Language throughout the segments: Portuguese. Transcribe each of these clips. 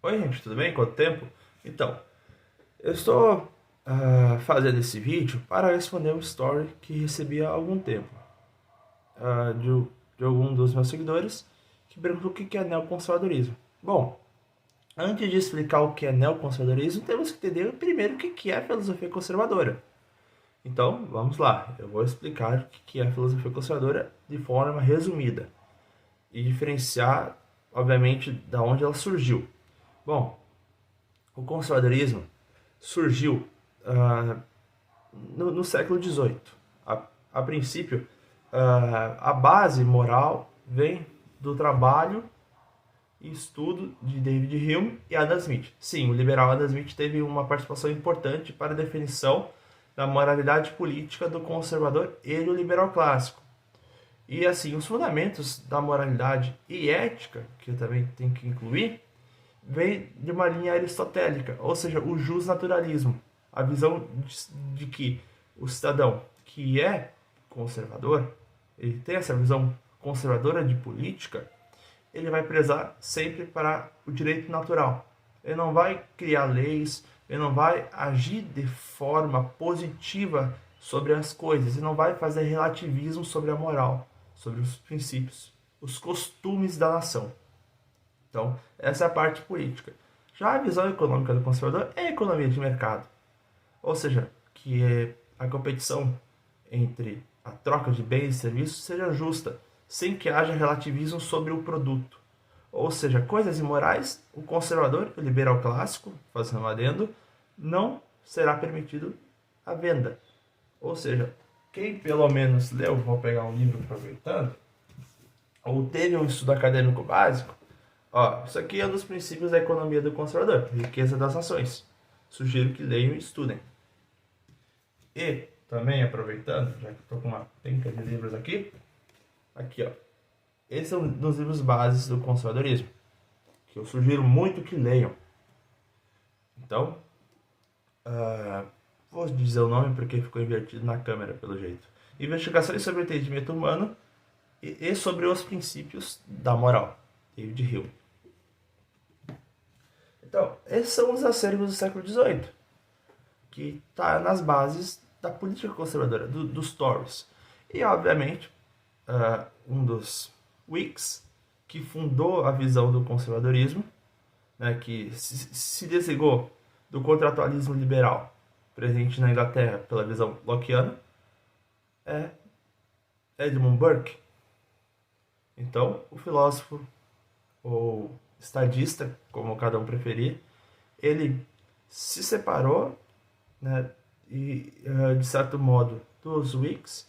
Oi, gente, tudo bem? Quanto tempo? Então, eu estou fazendo esse vídeo para responder um story que recebi há algum tempo de algum dos meus seguidores que perguntou o que é neoconservadorismo. Bom, antes de explicar o que é neoconservadorismo, temos que entender primeiro o que é filosofia conservadora. Então, vamos lá. Eu vou explicar o que é a filosofia conservadora de forma resumida e diferenciar, obviamente, da onde ela surgiu. Bom, o conservadorismo surgiu no século XVIII. A princípio, a base moral vem do trabalho e estudo de David Hume e Adam Smith. Sim, o liberal Adam Smith teve uma participação importante para a definição da moralidade política do conservador e do liberal clássico. E assim, os fundamentos da moralidade e ética, que eu também tenho que incluir, vem de uma linha aristotélica, ou seja, o justnaturalismo, a visão de que o cidadão que é conservador, ele tem essa visão conservadora de política, ele vai prezar sempre para o direito natural. Ele não vai criar leis, ele não vai agir de forma positiva sobre as coisas, ele não vai fazer relativismo sobre a moral, sobre os princípios, os costumes da nação. Então, essa é a parte política. Já a visão econômica do conservador é a economia de mercado. Ou seja, que a competição entre a troca de bens e serviços seja justa, sem que haja relativismo sobre o produto. Ou seja, coisas imorais, o conservador, o liberal clássico, fazendo um adendo, não será permitido a venda. Ou seja, quem pelo menos leu, vou pegar um livro aproveitando, ou teve um estudo acadêmico básico, isso aqui é um dos princípios da economia do conservador, riqueza das nações. Sugiro que leiam e estudem. E também aproveitando, já que estou com uma penca de livros aqui, esse é um dos livros bases do conservadorismo, que eu sugiro muito que leiam. Então, vou dizer o nome porque ficou invertido na câmera pelo jeito. Investigações sobre o entendimento humano e sobre os princípios da moral. David Hume. Então, esses são os acervos do século XVIII, que está nas bases da política conservadora, dos Tories. E, obviamente, um dos Whigs, que fundou a visão do conservadorismo, né, que se desligou do contratualismo liberal presente na Inglaterra pela visão lockeana, é Edmund Burke. Então, o filósofo, ou estadista, como cada um preferir, ele se separou, né, e, de certo modo, dos Whigs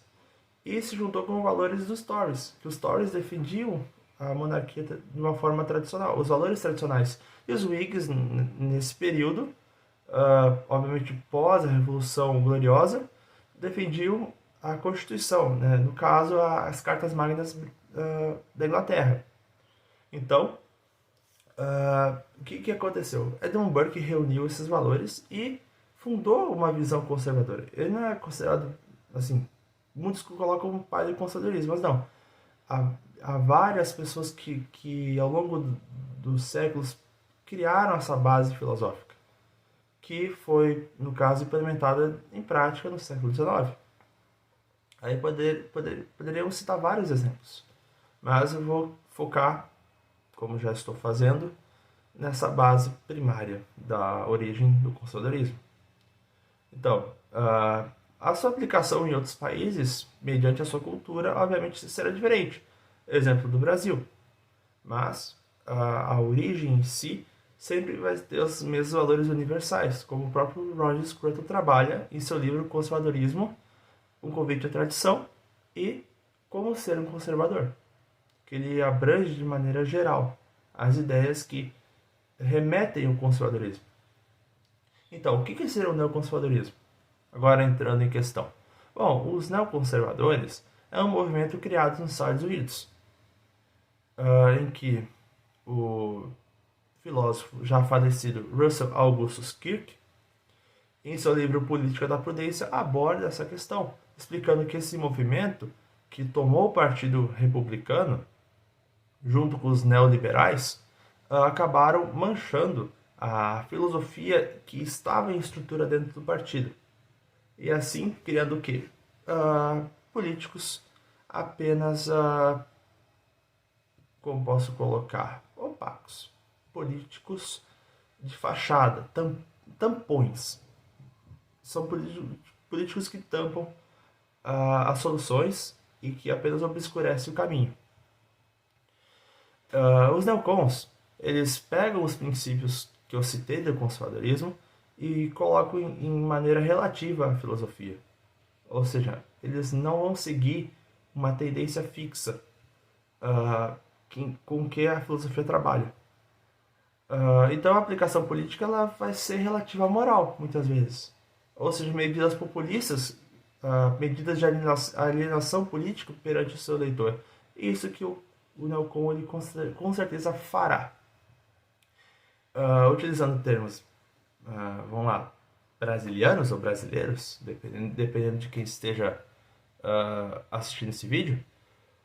e se juntou com os valores dos Tories, que os Tories defendiam a monarquia de uma forma tradicional, os valores tradicionais. E os Whigs, nesse período, obviamente pós a Revolução Gloriosa, defendiam a Constituição, né? No caso, as Cartas Magnas da Inglaterra. Então, o que aconteceu? Edmund Burke reuniu esses valores e fundou uma visão conservadora. Ele não é considerado, assim, muitos colocam o pai do conservadorismo, mas não. Há várias pessoas que ao longo dos séculos criaram essa base filosófica, que foi, no caso, implementada em prática no século XIX. Aí poderíamos citar vários exemplos, mas eu vou focar, como já estou fazendo, nessa base primária da origem do conservadorismo. Então, a sua aplicação em outros países, mediante a sua cultura, obviamente será diferente. Exemplo do Brasil. Mas a origem em si sempre vai ter os mesmos valores universais, como o próprio Roger Scruton trabalha em seu livro Conservadorismo, um convite à tradição e como ser um conservador, que ele abrange de maneira geral as ideias que remetem ao conservadorismo. Então, o que seria o neoconservadorismo? Agora entrando em questão. Bom, os neoconservadores é um movimento criado nos Estados Unidos, em que o filósofo já falecido Russell Augustus Kirk, em seu livro Política da Prudência, aborda essa questão, explicando que esse movimento, que tomou o Partido Republicano, junto com os neoliberais, acabaram manchando a filosofia que estava em estrutura dentro do partido. E assim criando o quê? Políticos apenas, como posso colocar, opacos. Políticos de fachada, tampões. São políticos que tampam as soluções e que apenas obscurecem o caminho. Os neocons, eles pegam os princípios que eu citei do conservadorismo e colocam em maneira relativa à filosofia. Ou seja, eles não vão seguir uma tendência fixa com que a filosofia trabalha. Então a aplicação política ela vai ser relativa à moral, muitas vezes. Ou seja, medidas populistas, medidas de alienação política perante o seu eleitor. Isso que o neocon ele com certeza fará. Utilizando termos, vamos lá, brasilianos ou brasileiros, dependendo de quem esteja assistindo esse vídeo,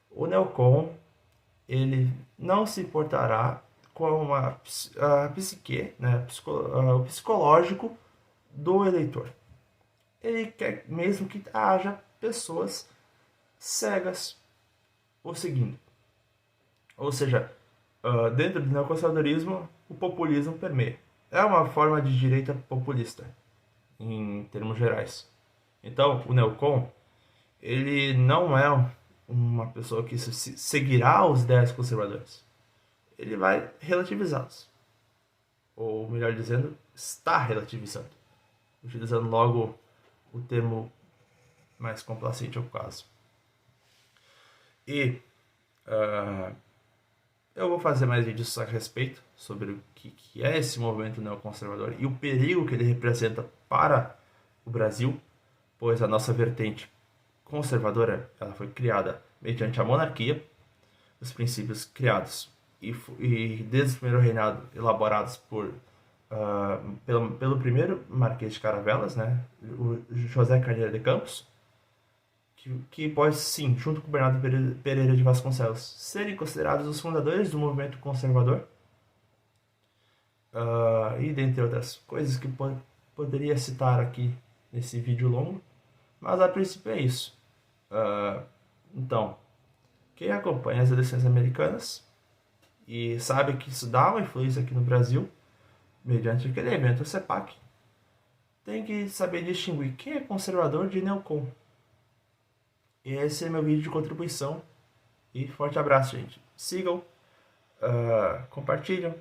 o neocon ele não se importará com a psique, né, o psicológico do eleitor. Ele quer mesmo que haja pessoas cegas o seguindo. Ou seja, dentro do neoconservadorismo, o populismo permeia. É uma forma de direita populista, em termos gerais. Então, o neocon, ele não é uma pessoa que seguirá os ideias conservadores. Ele vai relativizá-los. Ou, melhor dizendo, está relativizando. Utilizando logo o termo mais complacente ao caso. E eu vou fazer mais vídeos a respeito sobre o que é esse movimento neoconservador e o perigo que ele representa para o Brasil, pois a nossa vertente conservadora ela foi criada mediante a monarquia, os princípios criados e desde o primeiro reinado elaborados pelo primeiro Marquês de Caravelas, né, o José Carneiro de Campos, que pode sim, junto com Bernardo Pereira de Vasconcelos, serem considerados os fundadores do movimento conservador, e dentre outras coisas que poderia citar aqui nesse vídeo longo, mas a princípio é isso. Então, quem acompanha as eleições americanas e sabe que isso dá uma influência aqui no Brasil, mediante aquele evento, o CEPAC, tem que saber distinguir quem é conservador de neocon. E esse é meu vídeo de contribuição. E forte abraço, gente. Sigam, compartilham,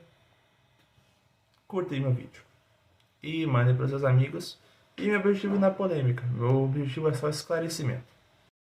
curtem meu vídeo. E mandem para os seus amigos. E meu objetivo não é polêmica. Meu objetivo é só esclarecimento.